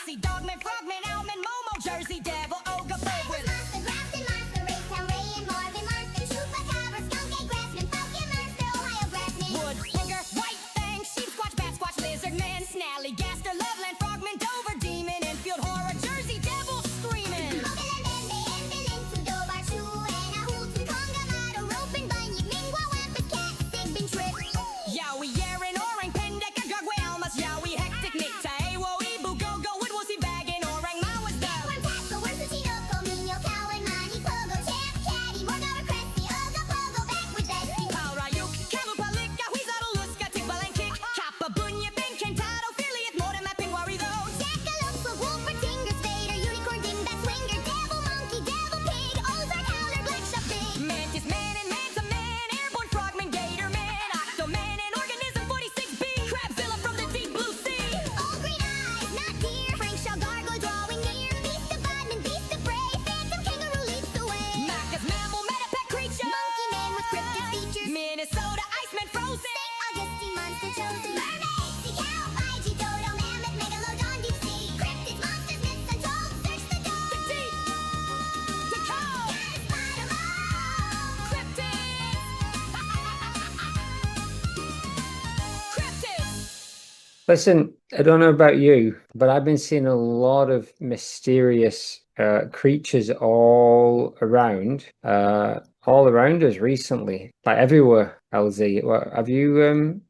Foxy, Dogman, Frogman, Owlman, Momo, Jersey Devil, Ogre, Bowen. Monster, Grafton, Monster, Raytown, Ray, and Marvin, Monster, Chupacabra, Skunk, and Grassman, Falcon, Monster, Ohio, Grassman. Wood, Wigger, White Fang, Sheep, Squatch, Bat, Squatch, Lizard Man, Snally, Gaster, Loveland, Frogman, Dover, Demon, Enfield, Horror, Jersey Devil, Screamin'. Mobilin, Bembe, Enfield, Tudobar, Chu, and a Hootin, Conga, Motto, Ropin, Bunyip, Mingwa, Wampus, Cat, Sigbin, Trip. Yowie, Yaren, Orang, Pendek, Agagwe, Almas, Yowie, Hectic, Nicta, Awo, Ibu, Go-Go, Woodwoosie, Baggin, Orang, Mawas, Worm, Tackle, Worm, Suchino, Comino, Cowan, Money, Pogo, Champ, Caddy, Morgara, Cressy, Oga, Pogo, back with Bestie. Paul, Ryuk, Kavu, Palika, Weasel, Luska, Tickball, and Kick, Kappa, Bunya, Ben, Kentado, Philliot, Moda, Mapping, Worry, though. Jackalope, Wolfer, Tinger, Spader, Unicorn, Dingbat, Swinger, Devil, Monkey, Devil, Pig, Ozark, Howler, Black Shot, Big. Mantis, Man, and Manta Man, Airborne, Frogman, Gator Man, Octoman, and Organism, 46B, Crabzilla from the deep blue sea. All green eyes, not deer, Frank Shaw, Gargoyle, drawing near, Beast of Bodman, Beast of Prey, Phantom, Kangaroo, leaps away. Macca's mammal, Metapet creature, Monkey Man with cryptid features, Minnesota, Iceman, Frozen, Augustine, Monster, Chosen, Mermaid, Sea Cow, IG, Dodo, Mammoth, Megalodon, Deep Sea, Cryptids, Monsters, Myths, Untold, Search the Dog, the Deep, the Cold, gotta spot 'em all, Cryptids, Cryptids. Listen, I don't know about you, but I've been seeing a lot of mysterious creatures all around us recently, like everywhere. LZ,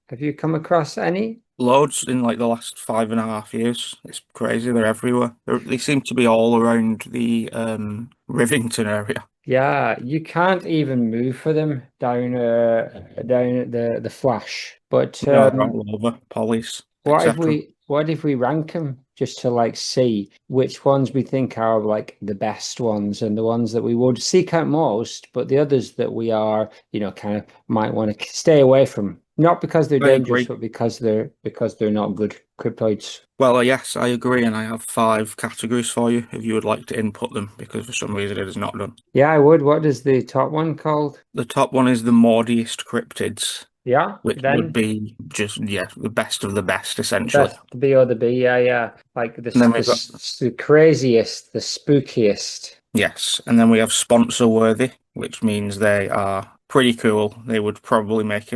have you come across any? Loads in like the last 5.5 years. It's crazy. They're everywhere. They seem to be all around the Rivington area. Yeah, you can't even move for them down the Flash. But No, they're all over. Pollies, what if etc. we rank them just to like see which ones we think are like the best ones and the ones that we would seek out most, but the others that we are, kind of might want to stay away from. Not because they're I dangerous, agree. but because they're not good cryptoids. Well, yes, I agree, and I have 5 categories for you if you would like to input them, because for some reason it is not done. Yeah, I would. What is the top one called? The top one is the Maudiest Cryptids, Yeah, which then would be just, the best of the best, the essentially. best, the B or the B. Yeah. Like And then we've got, the craziest, the spookiest. yes, and then we have sponsor worthy, which means they are pretty cool. They would probably make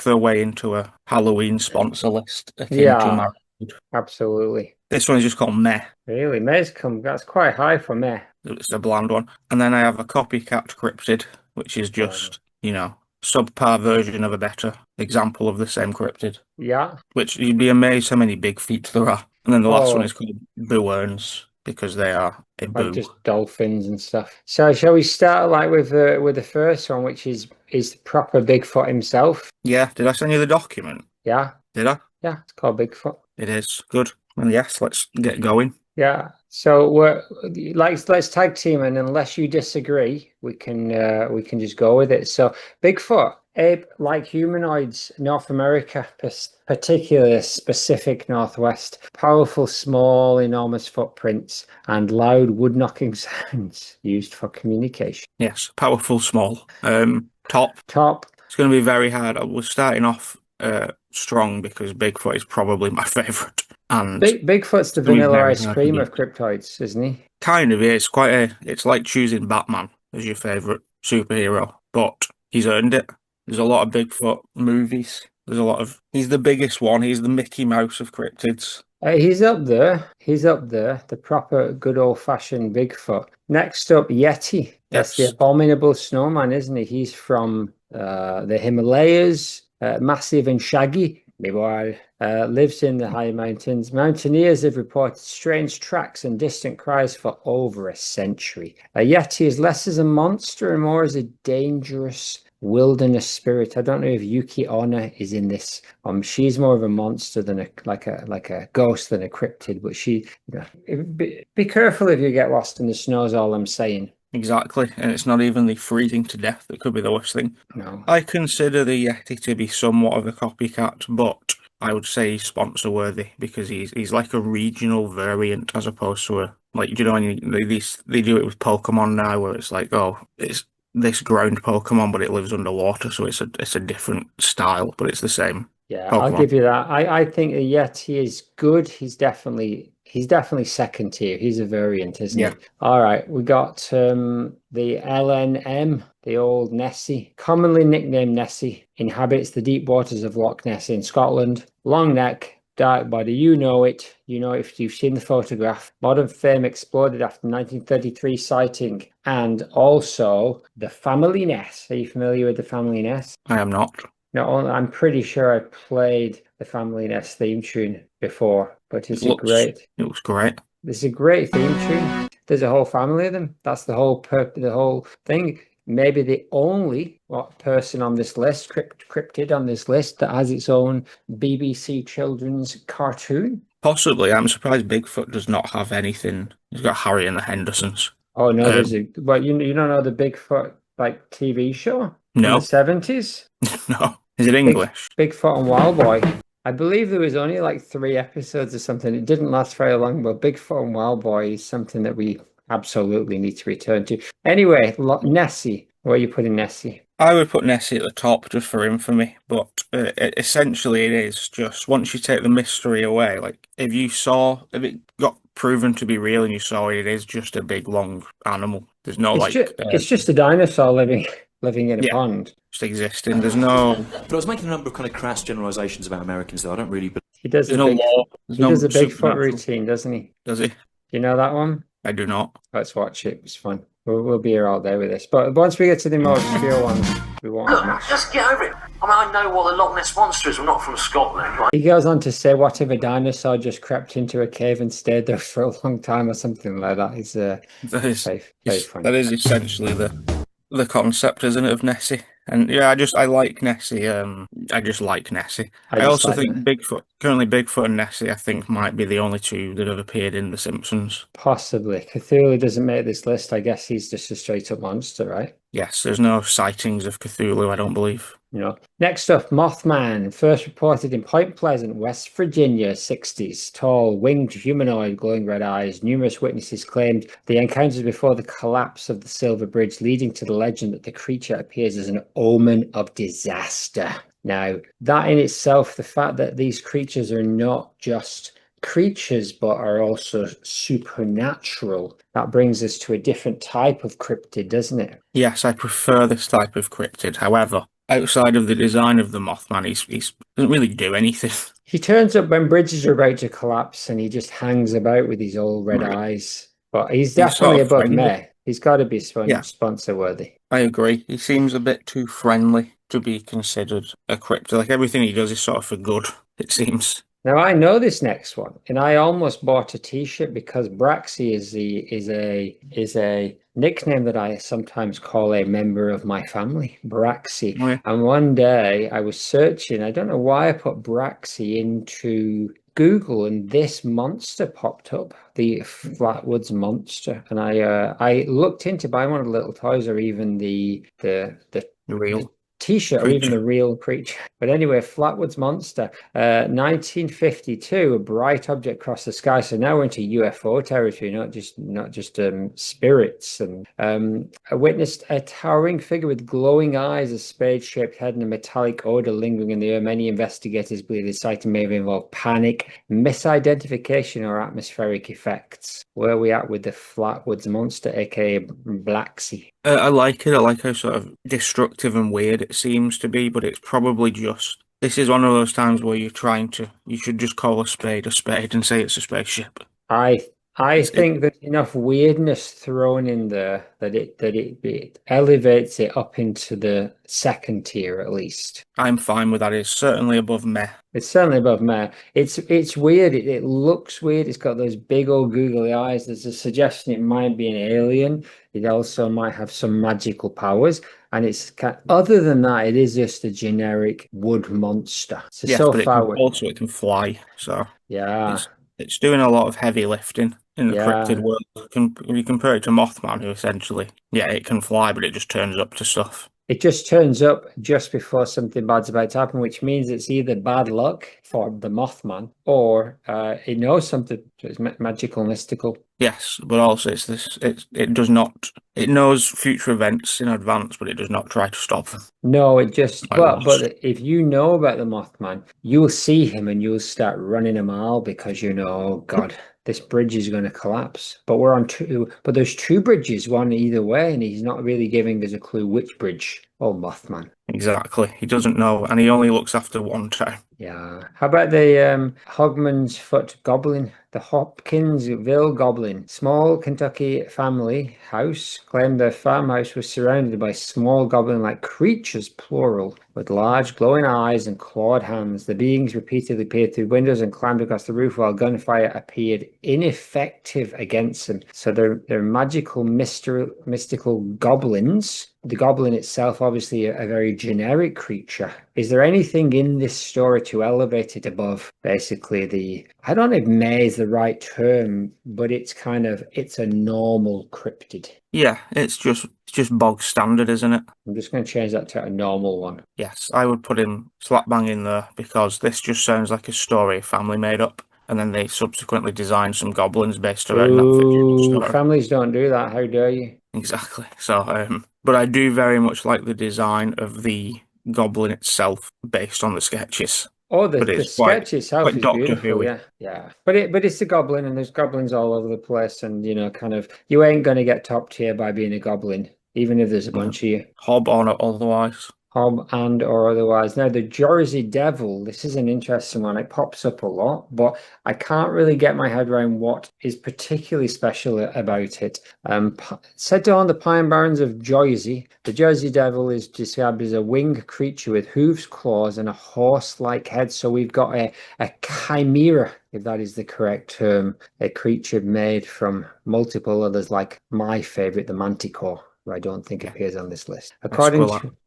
their way into a Halloween sponsor list akin to Yeah, Married. absolutely. This one is just called Meh. Really, that's quite high for me. It's a bland one. And then I have a copycat cryptid, which is just, subpar version of a better example of the same cryptid, Yeah. which you'd be amazed how many big feet there are. And then the last one Oh, is called Booerns, because they are a like boo. just dolphins and stuff. So shall we start like with the first one, which is proper Bigfoot himself? Yeah, did I send you the document? Yeah. Did I? Yeah, it's called Bigfoot. It is. Good. Well, yes, let's get going. Yeah. So let's tag team, and unless you disagree, we can just go with it. So Bigfoot, ape like humanoids, North America, particularly specific Northwest, powerful, small, enormous footprints, and loud wood knocking sounds used for communication. Yes, powerful, small. Top. It's going to be very hard. I was starting off strong because Bigfoot is probably my favourite. And Bigfoot's the it's gonna be vanilla very ice hard cream to of cryptoids, isn't he? kind of, yeah. It's like choosing Batman as your favourite superhero, but he's earned it. There's a lot of Bigfoot movies. He's the biggest one. He's the Mickey Mouse of cryptids. He's up there. The proper good old-fashioned Bigfoot. Next up, Yeti. That's the Yes. abominable snowman, isn't he? He's from the Himalayas, massive and shaggy. Lives in the high mountains. Mountaineers have reported strange tracks and distant cries for over a century. A Yeti is less as a monster and more as a dangerous wilderness spirit. I don't know if Yuki Onna is in this. She's more of a monster than a ghost than a cryptid. But be careful if you get lost in the snow. Is all I'm saying. Exactly, and it's not even the freezing to death that could be the worst thing. No. I consider the Yeti to be somewhat of a copycat, but I would say he's sponsor worthy because he's like a regional variant as opposed to when they do it with Pokemon now, where it's like, oh, it's this ground Pokemon, but it lives underwater, so it's a different style, but it's the same. Yeah, Pokemon. I'll give you that. I think the Yeti is good. He's definitely he's definitely second tier. He's a variant, isn't Yeah. he? All right, we got the LNM, the old Nessie, commonly nicknamed Nessie, inhabits the deep waters of Loch Ness in Scotland. Long neck, dark body, you know it. You know it if you've seen the photograph. Modern fame exploded after 1933 sighting. And also the family Ness. Are you familiar with the family Ness? I am not. No, I'm pretty sure I played the Family Nest theme tune before, but It looks great. it's a great theme tune. There's a whole family of them. That's the whole thing. Maybe the only person on this list, Cryptid on this list, that has its own BBC children's cartoon. Possibly. I'm surprised Bigfoot does not have anything. He's got Harry and the Hendersons. Oh no, but you don't know the Bigfoot like TV show from No. the 70s? No. Is it English? Bigfoot and Wild Boy. I believe there was only like 3 episodes or something. It didn't last very long, but Bigfoot and Wild Boy is something that we absolutely need to return to. Anyway, Nessie. Where are you putting Nessie? I would put Nessie at the top just for infamy, but essentially it is just once you take the mystery away, like if it got proven to be real and you saw it is just a big long animal. There's no It's just a dinosaur living in a pond. Just existing. There's no. But I was making a number of kind of crass generalizations about Americans, though. I don't really believe. He does a There's no big, law. he There's no does a Bigfoot supernatural. routine, doesn't he? Does he? You know that one? I do not. Let's watch it. It's fun. We'll be here all day with this. But once we get to the more obscure ones, we won't have Look, much. just get over it. I mean, I know what the Loch Ness Monster is. I'm not from Scotland. Right? He goes on to say, what if a dinosaur just crept into a cave and stayed there for a long time or something like that? It's very funny. That is essentially the concept, isn't it, of Nessie? And yeah, I like Nessie. I just like Nessie. I just also like think Bigfoot and Nessie, I think, might be the only two that have appeared in The Simpsons. Possibly. Cthulhu doesn't make this list. I guess he's just a straight up monster, right? Yes, there's no sightings of Cthulhu, I don't believe. You know. Next up, Mothman, first reported in Point Pleasant, West Virginia, 60s. Tall, winged humanoid, glowing red eyes. Numerous witnesses claimed the encounters before the collapse of the Silver Bridge, leading to the legend that the creature appears as an omen of disaster. Now, that in itself, the fact that these creatures are not just creatures but are also supernatural, that brings us to a different type of cryptid, doesn't it? Yes, I prefer this type of cryptid. However, outside of the design of the Mothman, he doesn't really do anything. He turns up when bridges are about to collapse and he just hangs about with his old red eyes. But he's definitely above friendly. me. He's got to be sponsor worthy. I agree. He seems a bit too friendly to be considered a cryptid. Like everything he does is sort of for good, it seems. Now I know this next one, and I almost bought a T-shirt because Braxy is a nickname that I sometimes call a member of my family, Braxy. Oh, yeah. And one day I was searching. I don't know why I put Braxy into Google, and this monster popped up, the Flatwoods monster. And I looked into buying one of the little toys, or even the Real T-shirt, or even the real creature. But anyway, Flatwoods monster, 1952, a bright object crossed the sky. So now we're into UFO territory, not just spirits. And I witnessed a towering figure with glowing eyes, a spade-shaped head, and a metallic odor lingering in the air. Many investigators believe the sighting may have involved panic, misidentification, or atmospheric effects. Where are we at with the Flatwoods monster, aka Blacksea? I like it. I like how sort of destructive and weird it seems to be, but it's probably just. This is one of those times where you should just call a spade and say it's a spaceship. I think there's enough weirdness thrown in there that it elevates it up into the second tier at least. I'm fine with that. It's certainly above meh. It's certainly above meh. It's weird. It looks weird. It's got those big old googly eyes. There's a suggestion it might be an alien. It also might have some magical powers. And other than that, it is just a generic wood monster. So Yes, so but far, it can fly. So yeah. It's doing a lot of heavy lifting in the Yeah. cryptid world. You compare it to Mothman, who essentially, it can fly, but it just turns up to stuff. It just turns up just before something bad's about to happen, which means it's either bad luck for the Mothman or it knows something. It's magical, mystical. Yes, but also it knows future events in advance, but it does not try to stop them. No, it just, Like but if you know about the Mothman, you'll see him and you'll start running a mile because oh God, this bridge is going to collapse. But we're on two, but there's two bridges, one either way, and he's not really giving us a clue which bridge. Oh, Mothman. Exactly. He doesn't know, and he only looks after one town. Yeah. How about the Hogman's Foot Goblin? The Hopkinsville Goblin. Small Kentucky family house claimed their farmhouse was surrounded by small goblin-like creatures, plural, with large glowing eyes and clawed hands. The beings repeatedly peered through windows and climbed across the roof while gunfire appeared ineffective against them. So they're magical, mystical goblins. The goblin itself, obviously, a very generic creature. Is there anything in this story to elevate it above basically I don't know if May is the right term, but it's a normal cryptid. Yeah, it's just bog standard, isn't it? I'm just going to change that to a normal one. Yes, I would put him slap bang in there because this just sounds like a story a family made up, and then they subsequently designed some goblins based around that fictional story. Families don't do that. How dare you? Exactly. So, but I do very much like the design of the goblin itself based on the sketches. Oh, But the it's quite- sketch itself quite is Doctor beautiful, Who-y. yeah. But it's a goblin, and there's goblins all over the place, and kind of you ain't gonna get top tier by being a goblin, even if there's a bunch of you. Hob or not otherwise. Hob and or otherwise. Now, the Jersey Devil, this is an interesting one. It pops up a lot, but I can't really get my head around what is particularly special about it. Said to on the Pine Barrens of Jersey, the Jersey Devil is described as a winged creature with hooves, claws, and a horse-like head. So we've got a chimera, if that is the correct term, a creature made from multiple others, like my favorite, the Manticore, who I don't think appears on this list.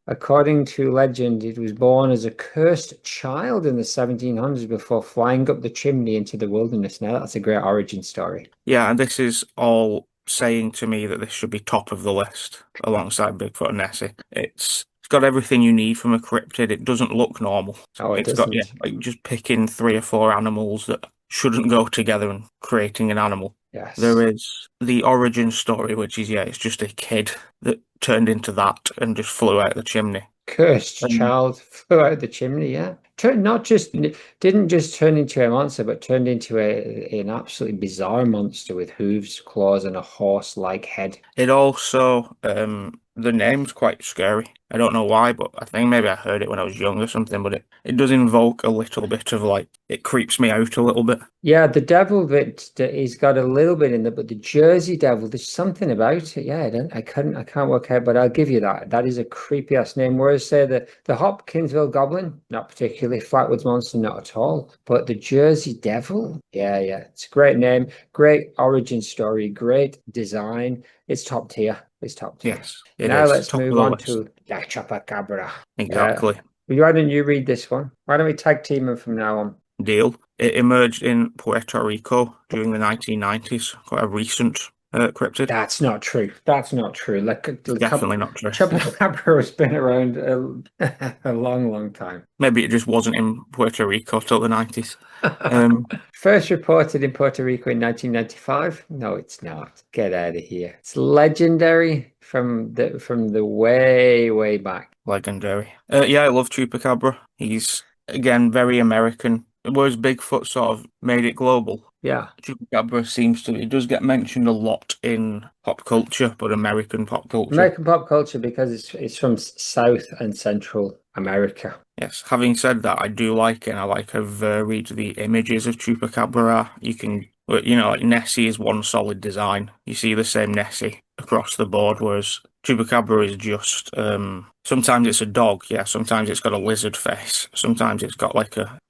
According to legend, it was born as a cursed child in the 1700s before flying up the chimney into the wilderness. Now, that's a great origin story. Yeah, and this is all saying to me that this should be top of the list alongside Bigfoot and Nessie. It's got everything you need from a cryptid. It doesn't look normal. Oh, it It's got doesn't. like just picking 3 or 4 animals that shouldn't go together and creating an animal. Yes. There is the origin story, which is, it's just a kid that turned into that and just flew out the chimney. Cursed child flew out the chimney, yeah. Didn't just turn into a monster, but turned into an absolutely bizarre monster with hooves, claws, and a horse-like head. It also, the name's quite scary. I don't know why, but I think maybe I heard it when I was young or something, but it does invoke a little bit of it creeps me out a little bit. Yeah, the devil bit, he's got a little bit in there, but the Jersey Devil, there's something about it. Yeah, I can't work out, but I'll give you that. That is a creepy ass name. Whereas say the Hopkinsville Goblin, not particularly. Flatwoods Monster, not at all. But the Jersey Devil, yeah, it's a great name, great origin story, great design. It's top tier. It's top tier. Yes, it Now is. let's Top of move the on list. to La Chupacabra. Exactly. Why don't you read this one? Why don't we tag team them from now on? Deal. It emerged in Puerto Rico during the 1990s. Quite a recent cryptid. That's not true. That's not true. Definitely not true. Chupacabra has been around a long, long time. Maybe it just wasn't in Puerto Rico till the 90s. First reported in Puerto Rico in 1995. No, it's not. Get out of here. It's legendary from the way, way back. Legendary. I love Chupacabra. He's, again, very American. Whereas Bigfoot sort of made it global. Yeah. Chupacabra it does get mentioned a lot in pop culture, but American pop culture. American pop culture because it's from South and Central America. Yes, having said that, I do like it, and I like how varied the images of Chupacabra are. You can, like Nessie is one solid design. You see the same Nessie across the board, whereas Chupacabra is just, sometimes it's a dog, sometimes it's got a lizard face, sometimes it's got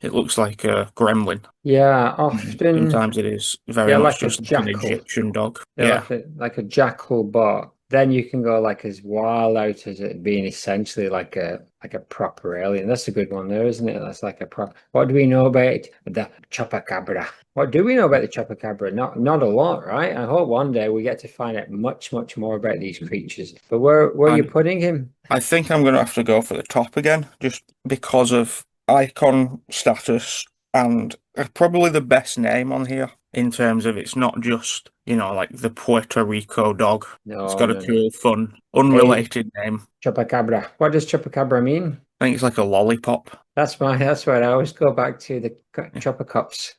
it looks like a gremlin. Yeah, often. Sometimes it is very much like just an Egyptian dog. Yeah. Like a jackal, but then you can go as wild out as it being essentially like a proper alien. That's a good one there, isn't it? That's like a proper. What do we know about the Chupacabra? What do we know about the Chupacabra? Not a lot, right? I hope one day we get to find out much, much more about these creatures. But where are you putting him? I think I'm going to have to go for the top again, just because of icon status and probably the best name on here in terms of it's not just, like the Puerto Rico dog. No, it's got a cool, fun, unrelated name. Chupacabra. What does Chupacabra mean? I think it's like a lollipop. That's right. I always go back to the Chupacups.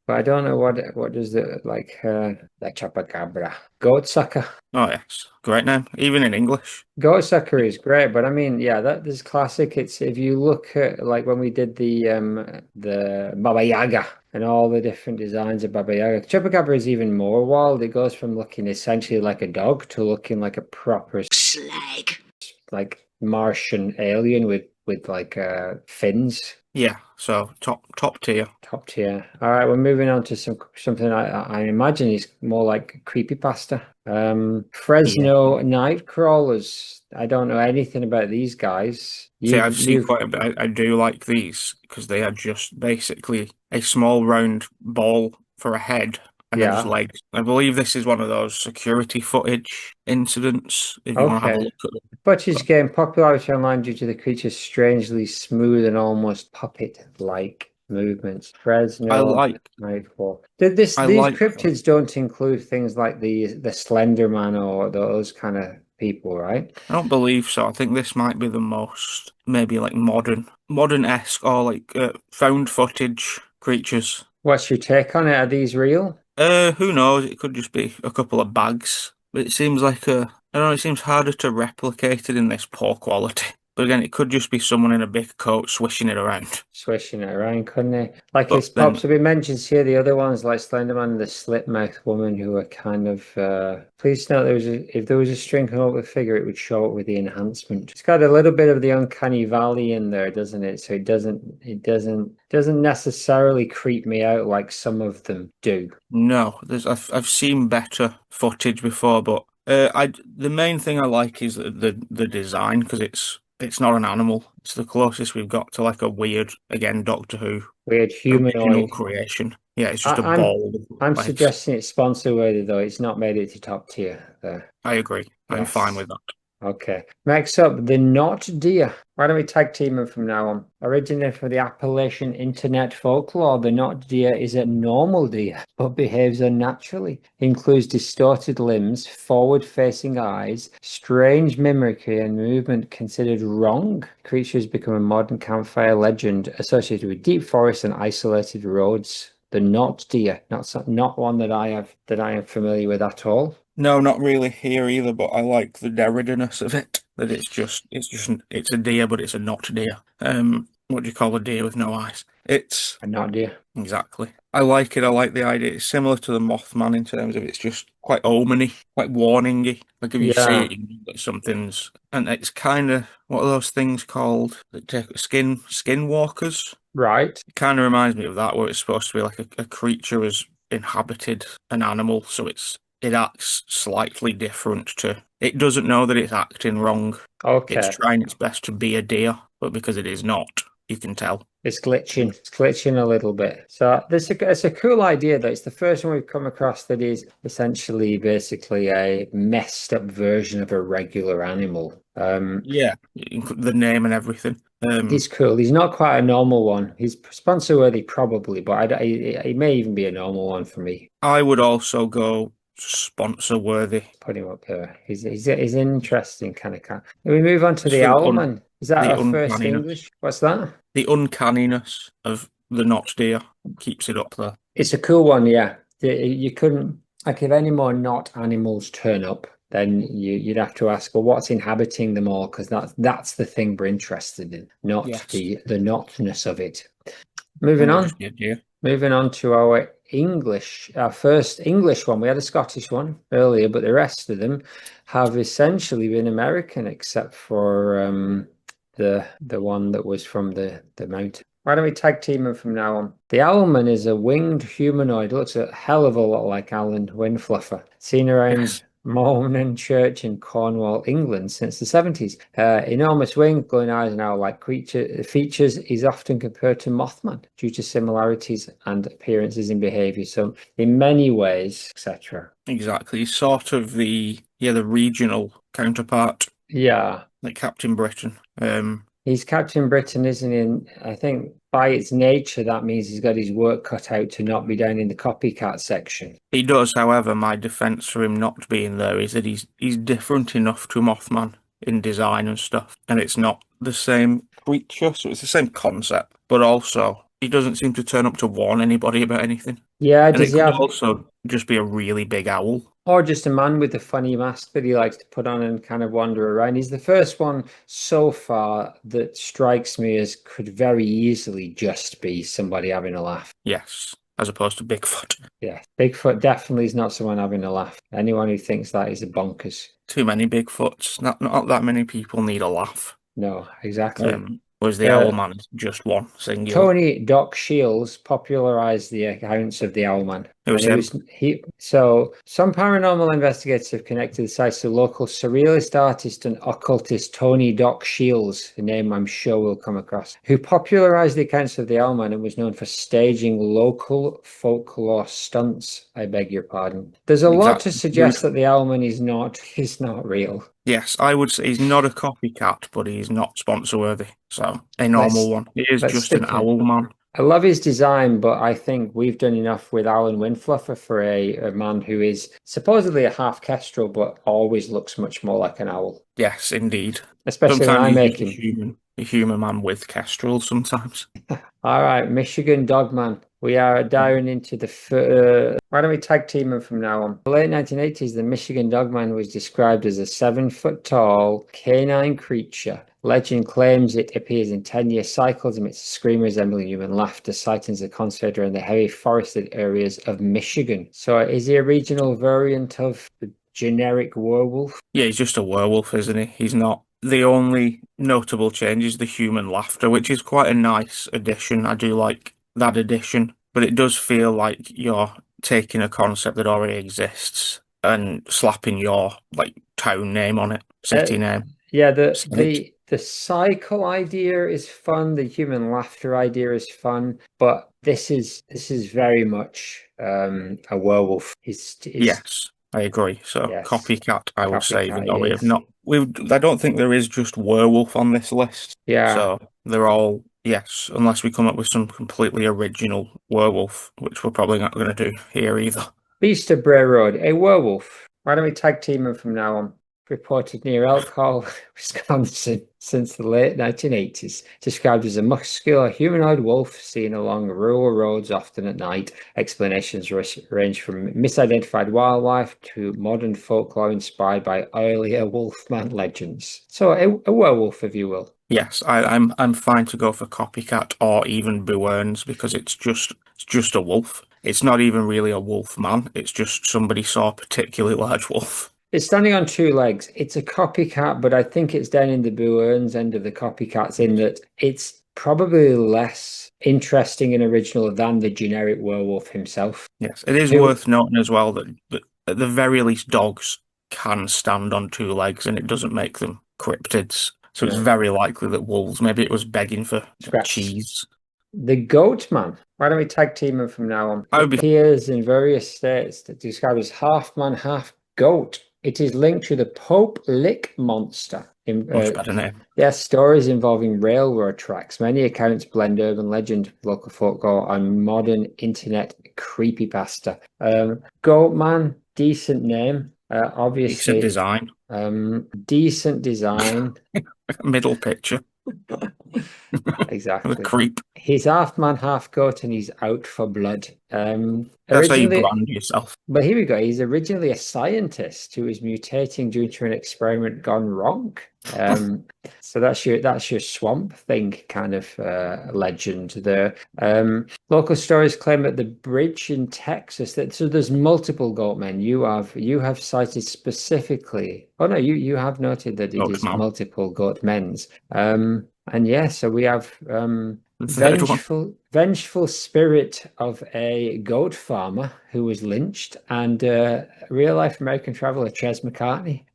but I don't know what does it like the chupacabra. Goatsucker. Oh yes, great name, even in English. Goatsucker is great, but I mean, yeah, that is classic. It's if you look at like when we did the Baba Yaga and all the different designs of Baba Yaga. Chupacabra is even more wild. It goes from looking essentially like a dog to looking like a proper Slag. like Martian alien with like fins. Yeah, so top tier. Top tier. All right, we're moving on to something I imagine is more like creepypasta. Fresno night crawlers. I don't know anything about these guys. See, I've seen You've quite a bit. I do like these because they are just basically a small round ball for a head and then just yeah. legs. I believe this is one of those security footage incidents, if you want to have a Okay. look at them. But she's gained popularity online due to the creature's strangely smooth and almost puppet-like movements. I Fresno like Nightfall. I These like cryptids don't include things like the Slender Man or those kind of people, right? I don't believe so. I think this might be the most maybe like modern-esque or like found footage creatures. What's your take on it? Are these real? Who knows? It could just be a couple of bags. But it seems like I don't know, it seems harder to replicate it in this poor quality. But again, it could just be someone in a big coat swishing it around. Swishing it around, couldn't it? Like But it's then, pops up. It mentions here the other ones like Slenderman and the Slipmouth Woman, who are kind of. Please note if there was a string come up with figure, it would show up with the enhancement. It's got a little bit of the uncanny valley in there, doesn't it? So it doesn't necessarily creep me out like some of them do. no, I've seen better footage before, but the main thing I like is the design because it's not an animal. It's the closest we've got to like a weird, again, Doctor Who Weird original humanoid. creation. Yeah, it's just a I, I'm ball with I'm legs. suggesting it's sponsor worthy though. It's not made it to top tier there. I agree. I'm fine Yes. with that. Okay. Next up, the Not Deer. Why don't we tag team them from now on? Originated from the Appalachian internet folklore, the Not Deer is a normal deer, but behaves unnaturally. Includes distorted limbs, forward-facing eyes, strange mimicry, and movement considered wrong. Creatures become a modern campfire legend associated with deep forests and isolated roads. The Not Deer, not one that I am familiar with at all. No, not really here either, but I like the deridiness of it. That it's a deer, but it's a not deer. What do you call a deer with no eyes? It's A Not Deer. exactly. I like it. I like the idea. It's similar to the Mothman in terms of it's just quite omeny, quite warningy. Like if you see Yeah. it, you know that something's, and it's kind of what are those things called that take skinwalkers? Right. It kind of reminds me of that, where it's supposed to be like a creature has inhabited an animal, so it acts slightly different to. It doesn't know that it's acting wrong. It's Okay. trying its best to be a deer, but because it is not, you can tell. It's glitching. It's glitching a little bit. So it's a cool idea though. It's the first one we've come across that is essentially basically a messed up version of a regular animal. Yeah, the name and everything. He's cool. He's not quite a normal one. He's sponsor worthy probably, but he may even be a normal one for me. I would also go sponsor worthy. Put him up there. He's an interesting kind of cat. Can we move on to Just the for Owlman? Is that the our first uncanniness. English? What's that? The uncanniness of the not deer keeps it up there. It's a cool one, yeah. You couldn't like if any more not animals turn up, then you'd have to ask, well, what's inhabiting them all? Because that's the thing we're interested in, not Yes. the notness of it. It Moving would on. just be a deer. Moving on to our first English one. We had a Scottish one earlier, but the rest of them have essentially been American, except for the one that was from the mountain. Why don't we tag team them from now on? The Owlman is a winged humanoid. Looks a hell of a lot like Alan Windfluffer. Seen around Yes. Mormon Church in Cornwall, England since the 70s. Enormous wing, glowing eyes, and owl-like features. Is often compared to Mothman due to similarities and appearances in behavior. So in many ways, etc. Exactly. Sort of the regional counterpart, Yeah. like Captain Britain. He's Captain Britain, isn't he? And I think by its nature, that means he's got his work cut out to not be down in the copycat section. He does, however, my defense for him not being there is that he's different enough to Mothman in design and stuff, and it's not the same creature, so it's the same concept, but also he doesn't seem to turn up to warn anybody about anything. Yeah, And does it he could have, also just be a really big owl. or just a man with a funny mask that he likes to put on and kind of wander around? He's the first one so far that strikes me as could very easily just be somebody having a laugh. Yes, as opposed to Bigfoot. Yeah, Bigfoot definitely is not someone having a laugh. Anyone who thinks that is a bonkers. Too many Bigfoots. Not that many people need a laugh. No, exactly. Whereas the Uh, Owlman is just one singular. Tony Doc Shields popularized the accounts of the Owlman. It was And him. So some paranormal investigators have connected the sites to local surrealist artist and occultist Tony Doc Shields, a name I'm sure we'll come across, who popularized the accounts of the Owlman and was known for staging local folklore stunts. I beg your pardon. There's a lot to Exactly. suggest that the Owlman is not real. Yes, I would say he's not a copycat, but he's not sponsor worthy. So a normal one. He is let's just an stick him. owl man. I love his design, but I think we've done enough with Alan Windfluffer for a man who is supposedly a half kestrel, but always looks much more like an owl. Yes, indeed. Especially when I Sometimes make he's him. a human man with kestrels sometimes. All right, Michigan Dogman. We are down into the. Why don't we tag team him from now on? The late 1980s, the Michigan Dogman was described as a 7-foot tall canine creature. Legend claims it appears in 10-year cycles, emits a scream resembling human laughter. Sightings are concentrated in the heavy forested areas of Michigan. So, is he a regional variant of the generic werewolf? Yeah, he's just a werewolf, isn't he? He's not. The only notable change is the human laughter, which is quite a nice addition. I do like that addition, but it does feel like you're taking a concept that already exists and slapping your town name on it, city name. Yeah, the cycle idea is fun. The human laughter idea is fun, but this is very much a werewolf. Yes, I agree. So Yes. copycat, I would say, even Copycat though we is. have not. I don't think there is just werewolf on this list. Yeah. So they're all yes, unless we come up with some completely original werewolf, which we're probably not going to do here either. Beast of Bray Road, a werewolf. Why don't we tag team him from now on? Reported near Elk Hall, Wisconsin, since the late 1980s. Described as a muscular humanoid wolf seen along rural roads, often at night. Explanations range from misidentified wildlife to modern folklore inspired by earlier wolfman legends. So a werewolf, if you will. Yes, I'm fine to go for copycat or even Boo Earns because it's just a wolf. It's not even really a wolf man. It's just somebody saw a particularly large wolf. It's standing on 2 legs. It's a copycat, but I think it's down in the Boo Earns end of the copycats in that it's probably less interesting and original than the generic werewolf himself. Yes, it is worth noting as well that at the very least dogs can stand on 2 legs and it doesn't make them cryptids. So it's very likely that wolves, maybe it was begging for cheese. The Goat Man. Why don't we tag team him from now on? It appears in various states that described as half man, half goat. It is linked to the Pope Lick monster. Much better name. There are stories involving railroad tracks. Many accounts blend urban legend, local folklore, and modern internet creepypasta. Goatman, decent name. Obviously. Decent design. Decent design. Middle picture. Exactly. A creep. He's half man, half goat, and he's out for blood. That's how you brand yourself. But here we go. He's originally a scientist who was mutating due to an experiment gone wrong. So that's your Swamp Thing kind of legend there. Local stories claim at the bridge in Texas so there's multiple goatmen. You have cited specifically. Oh no, you have noted that it is multiple goatmen's. And yeah, so we have vengeful spirit of a goat farmer who was lynched, and real life American traveler Ches McCartney.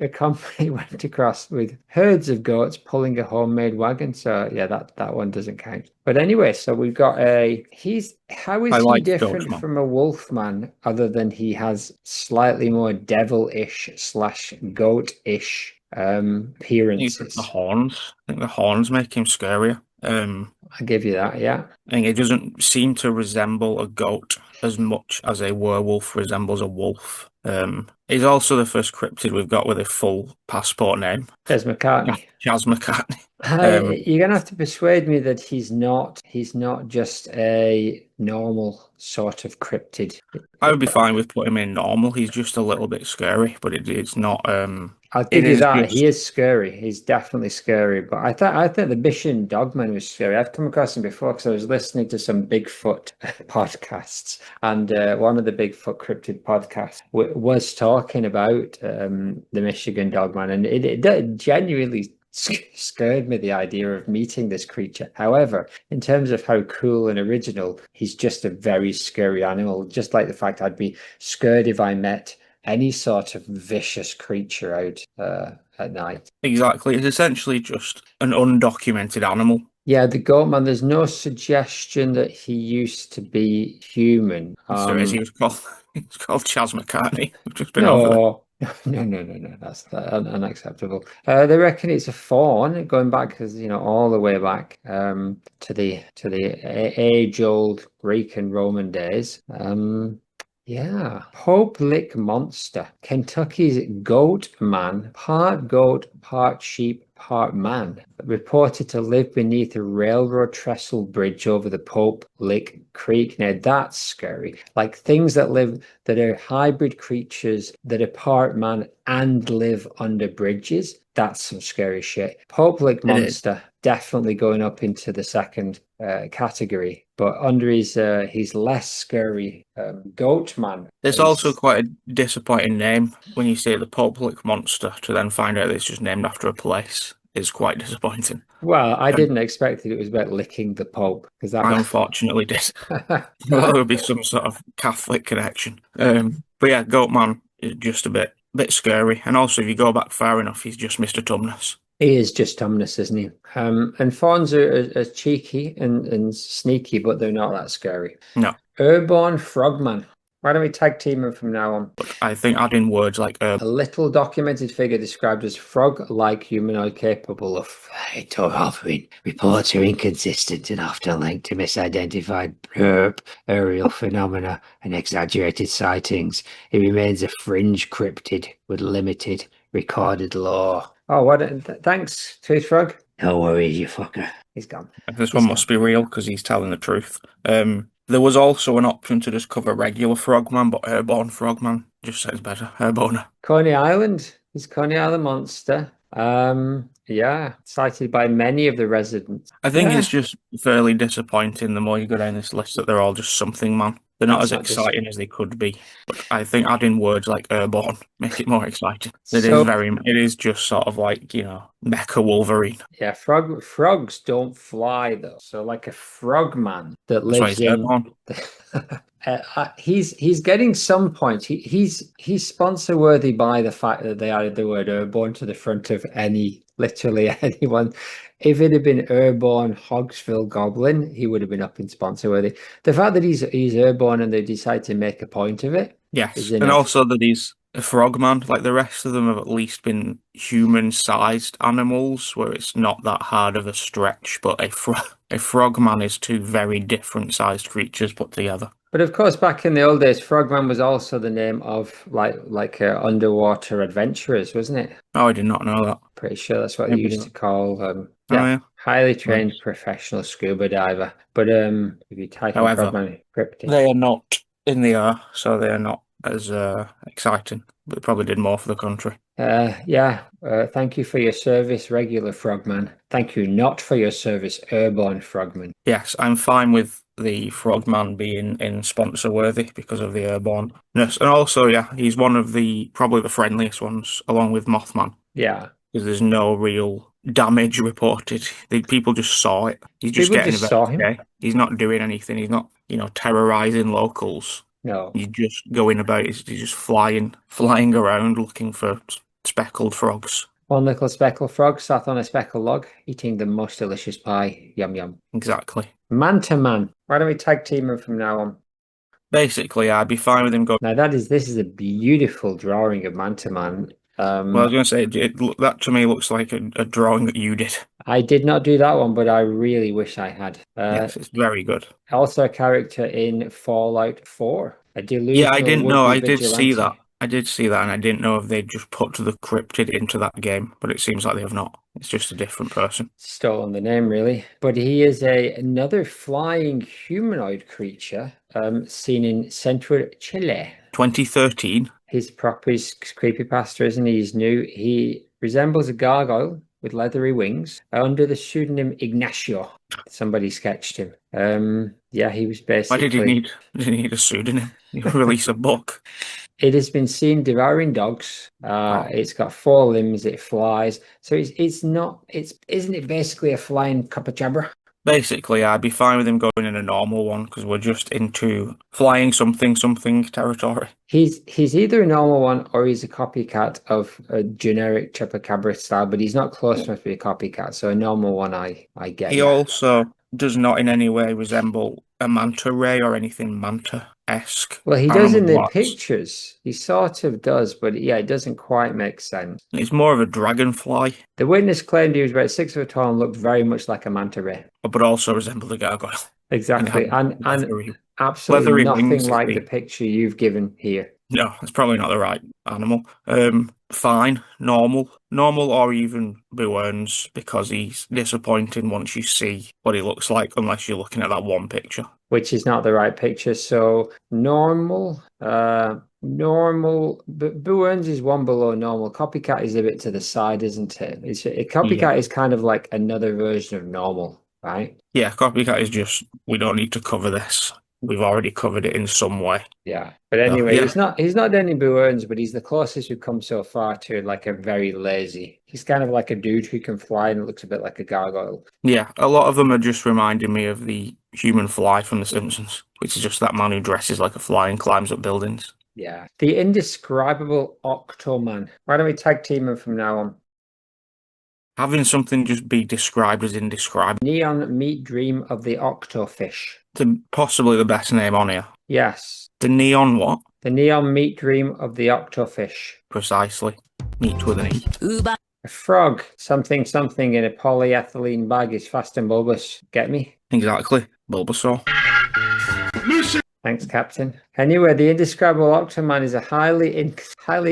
A company went across with herds of goats pulling a homemade wagon. So yeah, that one doesn't count. But anyway, so we've got how is he different from a wolfman other than he has slightly more devilish / goat-ish appearances? The horns. I think the horns make him scarier. I'll give you that, yeah. I think it doesn't seem to resemble a goat as much as a werewolf resembles a wolf. He's also the first cryptid we've got with a full passport name. Chas McCartney. Chas McCartney. You're gonna have to persuade me that he's not just a normal sort of cryptid. I would be fine with putting him in normal. He's just a little bit scary, but it's not. I'll It give you is that. He just is scary. He's definitely scary. But I think the Mission Dogman was scary. I've come across him before because I was listening to some Bigfoot podcasts, and one of the Bigfoot cryptid podcasts was talking about the Michigan Dogman, and it genuinely scared me, the idea of meeting this creature. However, in terms of how cool and original, he's just a very scary animal. Just like the fact I'd be scared if I met any sort of vicious creature out at night. exactly. It's essentially just an undocumented animal. Yeah, the goat man, there's no suggestion that he used to be human. Yes, there is. He was called Chas McCartney. We've just been over that. No, that's unacceptable. They reckon it's a fawn, going back, all the way back to the age-old Greek and Roman days. Yeah, Pope Lick Monster, Kentucky's goat man, part sheep, part man, reported to live beneath a railroad trestle bridge over the Pope Lick Creek. Now that's scary. Like things that are hybrid creatures that are part man and live under bridges. That's some scary shit. Pope Lick Monster definitely going up into the second category, but under his less scary goat man. There's also quite a disappointing name when you say the Pope Lick Monster to then find out that it's just named after a place. Is quite disappointing. Well, I didn't expect it was about licking the Pope, because I unfortunately did. That would be some sort of Catholic connection. But yeah, Goatman is just a bit scary. And also, if you go back far enough, he's just Mr. Tumnus. He is just Tumnus, isn't he? And fawns are cheeky and sneaky, but they're not that scary. No. Airborne Frogman. Why don't we tag team him from now on? But I think adding words like a little documented figure described as frog-like humanoid capable of hovering. Reports are inconsistent and often linked to misidentified aerial phenomena and exaggerated sightings. It remains a fringe cryptid with limited recorded lore. Oh, thanks, Tooth Frog. No worries, you fucker. He's gone. This one must be real because he's telling the truth. There was also an option to just cover regular Frogman, but Airborne Frogman just sounds better. Airborne. Coney Island. He's Coney Island monster. Yeah, cited by many of the residents. I think it's just fairly disappointing the more you go down this list that they're all just something, man. They're not as exciting as they could be. But I think adding words like airborne make it more exciting. It is just sort of like, Mecha Wolverine. Yeah, frogs don't fly though. So like a frogman that lives in he's getting some points. He's sponsor worthy by the fact that they added the word airborne to the front of literally anyone. If it had been airborne Hogsville Goblin, he would have been up in sponsor worthy. The fact that he's airborne and they decide to make a point of it. Yes, and also that he's a frogman. Like the rest of them have at least been human-sized animals, where it's not that hard of a stretch. But a frogman is two very different-sized creatures put together. But of course, back in the old days, Frogman was also the name of like underwater adventurers, wasn't it? Oh, I did not know that. Pretty sure that's what they used to call highly trained professional scuba diver. But if you type in Frogman Cryptid, they are not in the air, so they are not as exciting. But they probably did more for the country. Thank you for your service, regular Frogman. Thank you not for your service, airborne Frogman. Yes, I'm fine with the Frogman being in sponsor worthy because of the airborneness. And also, he's one of probably the friendliest ones, along with Mothman. Yeah. Because there's no real damage reported. People just saw it. He's just saw him. He's not doing anything. He's not, terrorizing locals. No. He's just going about. He's just flying around looking for speckled frogs. One little speckled frog sat on a speckled log, eating the most delicious pie. Yum yum. Exactly. Manta Man. Why don't we tag team him from now on? Basically, I'd be fine with him going. Now this is a beautiful drawing of Manta Man. Well, I was going to say that to me looks like a drawing that you did. I did not do that one, but I really wish I had. Yes, it's very good. Also a character in Fallout 4. A delusional I didn't know. I did see that. I did see that, and I didn't know if they'd just put the Cryptid into that game, but it seems like they have not. It's just a different person. Stolen the name, really. But he is another flying humanoid creature seen in central Chile. 2013. His property's creepypasta, isn't he? He's new. He resembles a gargoyle with leathery wings under the pseudonym Ignacio. Somebody sketched him. Yeah, he was Why basically. did he need a pseudonym? You release a book. It has been seen devouring dogs. It's got 4 limbs. It flies. So isn't it basically a flying capybara? Basically, I'd be fine with him going in a normal one because we're just into flying something territory. He's either a normal one or he's a copycat of a generic chupacabra style, but he's not close enough to be a copycat. So a normal one, I get. He also does not in any way resemble a manta ray or anything manta-esque. Well, he does in the Animal-wise. pictures. He sort of does, but yeah, it doesn't quite make sense. It's more of a dragonfly, The witness claimed he was about 6 foot tall and looked very much like a manta ray. but also resembled a gargoyle. Exactly, and leathery absolutely nothing wings, like it'd the be- picture you've given here. No, it's probably not the right animal. Fine, normal or even Boo-Earns, because he's disappointing once you see what he looks like, unless you're looking at that one picture. Which is not the right picture. So normal, but Boo-Earns is one below normal. Copycat is a bit to the side, isn't it? A copycat is kind of like another version of normal, right? Yeah, copycat is just, we don't need to cover this. We've already covered it in some way. Yeah. But anyway, yeah. he's not any Boo-Earns, but he's the closest we've come so far to like a very lazy. He's kind of like a dude who can fly and looks a bit like a gargoyle. Yeah, a lot of them are just reminding me of the human fly from The Simpsons, which is just that man who dresses like a fly and climbs up buildings. Yeah. The indescribable Octoman. Why don't we tag team him from now on? Having something just be described as indescribable. Neon meat dream of the octofish. Possibly the best name on here. Yes. The neon what? The neon meat dream of the octofish. Precisely. Meat with an E. A frog, something in a polyethylene bag is fast and bulbous. Get me? Exactly. Bulbasaur. Thanks, Captain. Anyway, the indescribable Octoman is a highly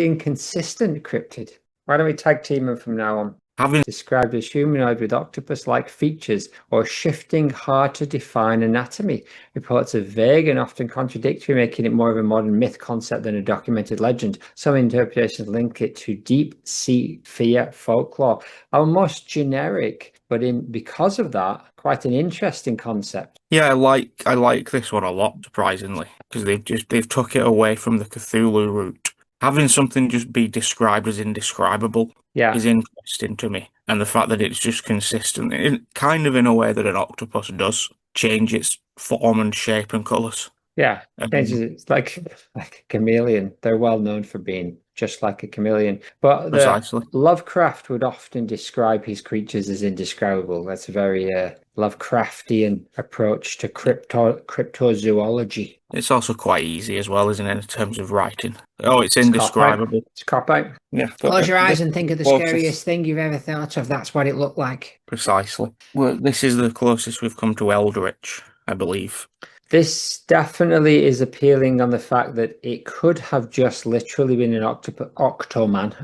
inconsistent cryptid. Why don't we tag team him from now on? Having Described as humanoid with octopus-like features or shifting, hard-to-define anatomy. Reports are vague and often contradictory, making it more of a modern myth concept than a documented legend. Some interpretations link it to deep-sea fear folklore. Almost generic, but because of that, quite an interesting concept. Yeah, I like this one a lot, surprisingly, because they've took it away from the Cthulhu route. Having something just be described as indescribable is interesting to me. And the fact that it's just consistent, kind of in a way that an octopus does, change its form and shape and colours. Yeah, it's like a chameleon. They're well known for being just like a chameleon. But Precisely. Lovecraft would often describe his creatures as indescribable. That's a very Lovecraftian approach to cryptozoology. It's also quite easy as well, isn't it, in terms of writing? Oh, it's indescribable. It's cop-out. Yeah. Close your eyes and think of the closest- scariest thing you've ever thought of. That's what it looked like. Precisely. Well, this is the closest we've come to Eldritch, I believe. This definitely is appealing on the fact that it could have just literally been an octoman,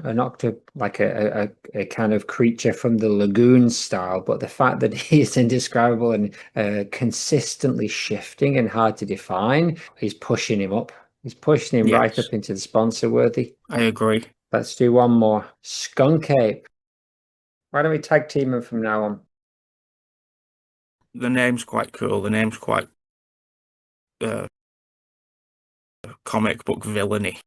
like a kind of creature from the lagoon style. But the fact that he is indescribable and consistently shifting and hard to define is pushing him up. He's pushing him right up into the sponsor worthy. I agree. Let's do one more. Skunk ape. Why don't we tag team him from now on? The name's quite cool. The name's quite comic book villainy,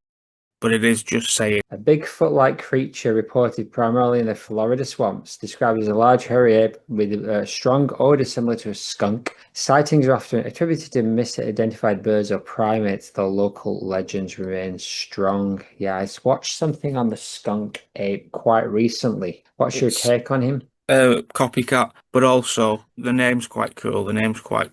but it is just saying a Bigfoot-like creature reported primarily in the Florida swamps, described as a large hairy ape with a strong odor similar to a skunk. Sightings are often attributed to misidentified birds or primates, though local legends remain strong. Yeah, I watched something on the skunk ape quite recently. What's your take on him? Copycat, but also the name's quite cool. The name's quite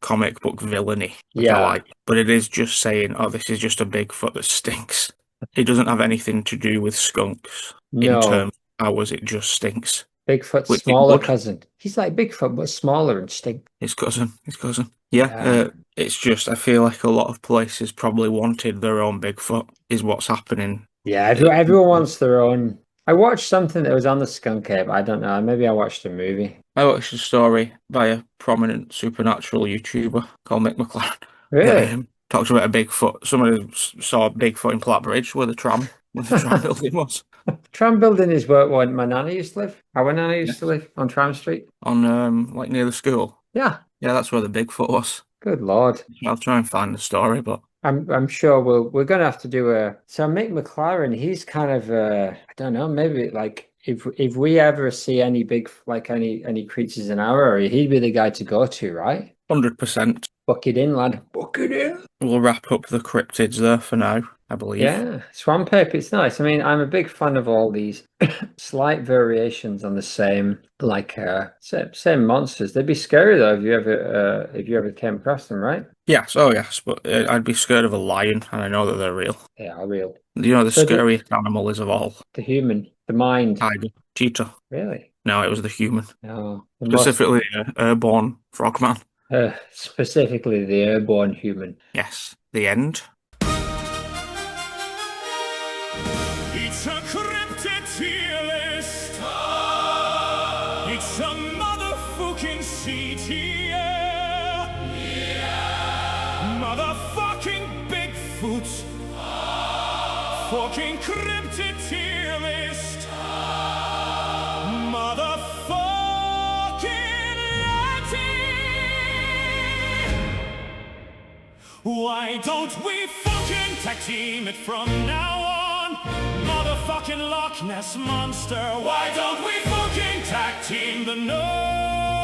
comic book villainy, which I like. But it is just saying, oh, this is just a Bigfoot that stinks. It doesn't have anything to do with skunks in terms of ours. It just stinks. Bigfoot's Which it smaller would. cousin. He's like Bigfoot, but smaller and stink. His cousin. Yeah, Yeah. it's just I feel like a lot of places probably wanted their own Bigfoot. Is what's happening. Yeah, everyone wants their own. I watched something that was on the skunk ape. I don't know. Maybe I watched a movie. I watched a story by a prominent supernatural YouTuber called Mick McLaren. Really? Talks about a Bigfoot. Somebody saw a Bigfoot in Platbridge where the tram building was. Tram building is where my nana used to live. Our nana used to live on Tram Street. On like near the school. Yeah. Yeah, that's where the Bigfoot was. Good Lord. I'll try and find the story, but I'm sure we're gonna have to do a. So Mick McLaren, he's kind of I don't know, maybe like if we ever see any big like any creatures in our area, he'd be the guy to go to, right? 100%. Book it in, lad. Book it in. We'll wrap up the cryptids there for now, I believe. Yeah, swamp ape, it's nice. I mean, I'm a big fan of all these slight variations on the same like same monsters. They'd be scary though if you ever came across them, right? Yes, but I'd be scared of a lion, and I know that they're real. They are real. You know, the So scariest animal is of all. the human, the mind. Tiger, cheetah. Really? No, it was the human. No, the most Specifically, airborne frogman. specifically the airborne human. Yes, the end. It's a cryptid tier list. It's a motherfucking C tier. Motherfucking Bigfoot. Fucking cryptid tier list. Motherfucking Why don't we fucking tag team it from now on? Motherfucking Loch Ness Monster. Why don't we fucking tag team the no?